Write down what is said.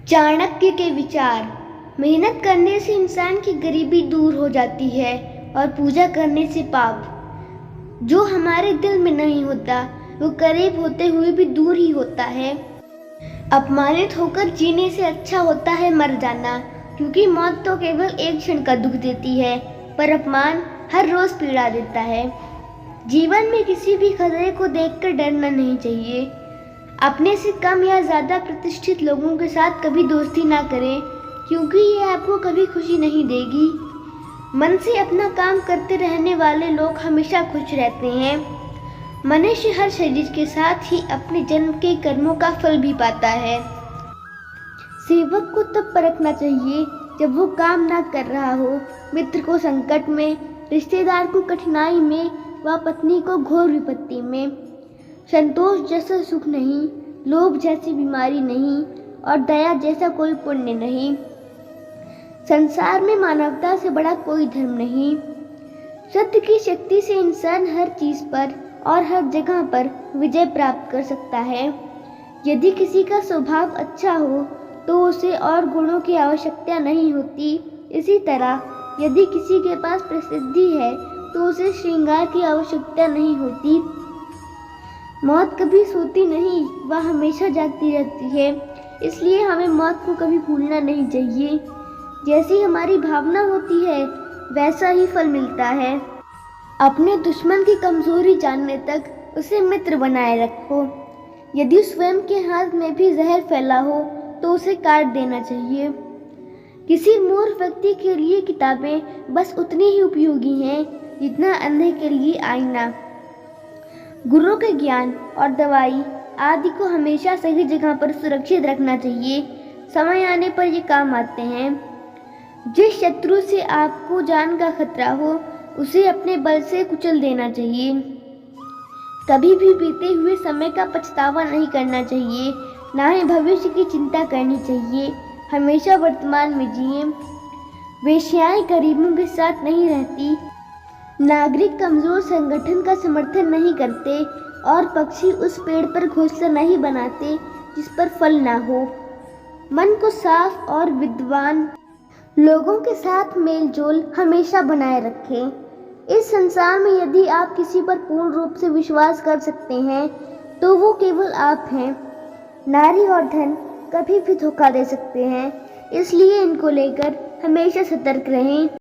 चाणक्य के विचार। मेहनत करने से इंसान की गरीबी दूर हो जाती है और पूजा करने से पाप जो हमारे दिल में नहीं होता वो करीब होते हुए भी दूर ही होता है। अपमानित होकर जीने से अच्छा होता है मर जाना, क्योंकि मौत तो केवल एक क्षण का दुख देती है, पर अपमान हर रोज पीड़ा देता है। जीवन में किसी भी खतरे को देखकर डरना नहीं चाहिए। अपने से कम या ज़्यादा प्रतिष्ठित लोगों के साथ कभी दोस्ती ना करें, क्योंकि ये आपको कभी खुशी नहीं देगी। मन से अपना काम करते रहने वाले लोग हमेशा खुश रहते हैं। मनुष्य हर शरीर के साथ ही अपने जन्म के कर्मों का फल भी पाता है। सेवक को तब परखना चाहिए जब वो काम ना कर रहा हो, मित्र को संकट में, रिश्तेदार को कठिनाई में व पत्नी को घोर विपत्ति में। संतोष जैसा सुख नहीं, लोभ जैसी बीमारी नहीं और दया जैसा कोई पुण्य नहीं। संसार में मानवता से बड़ा कोई धर्म नहीं। सत्य की शक्ति से इंसान हर चीज पर और हर जगह पर विजय प्राप्त कर सकता है। यदि किसी का स्वभाव अच्छा हो तो उसे और गुणों की आवश्यकता नहीं होती। इसी तरह यदि किसी के पास प्रसिद्धि है तो उसे श्रृंगार की आवश्यकता नहीं होती। मौत कभी सोती नहीं, वह हमेशा जागती रहती है, इसलिए हमें मौत को कभी भूलना नहीं चाहिए। जैसी हमारी भावना होती है वैसा ही फल मिलता है। अपने दुश्मन की कमजोरी जानने तक उसे मित्र बनाए रखो। यदि स्वयं के हाथ में भी जहर फैला हो तो उसे काट देना चाहिए। किसी मूर्ख व्यक्ति के लिए किताबें बस उतनी ही उपयोगी हैं जितना अंधे के लिए आईना। गुरु के ज्ञान और दवाई आदि को हमेशा सही जगह पर सुरक्षित रखना चाहिए। समय आने पर ये काम आते हैं। जिस शत्रु से आपको जान का खतरा हो उसे अपने बल से कुचल देना चाहिए। कभी भी बीते हुए समय का पछतावा नहीं करना चाहिए, ना ही भविष्य की चिंता करनी चाहिए। हमेशा वर्तमान में जिए। वेश्याएं गरीबों के साथ नहीं रहती, नागरिक कमजोर संगठन का समर्थन नहीं करते और पक्षी उस पेड़ पर घोंसला नहीं बनाते जिस पर फल ना हो। मन को साफ और विद्वान लोगों के साथ मेलजोल हमेशा बनाए रखें। इस संसार में यदि आप किसी पर पूर्ण रूप से विश्वास कर सकते हैं तो वो केवल आप हैं। नारी और धन कभी भी धोखा दे सकते हैं, इसलिए इनको लेकर हमेशा सतर्क रहें।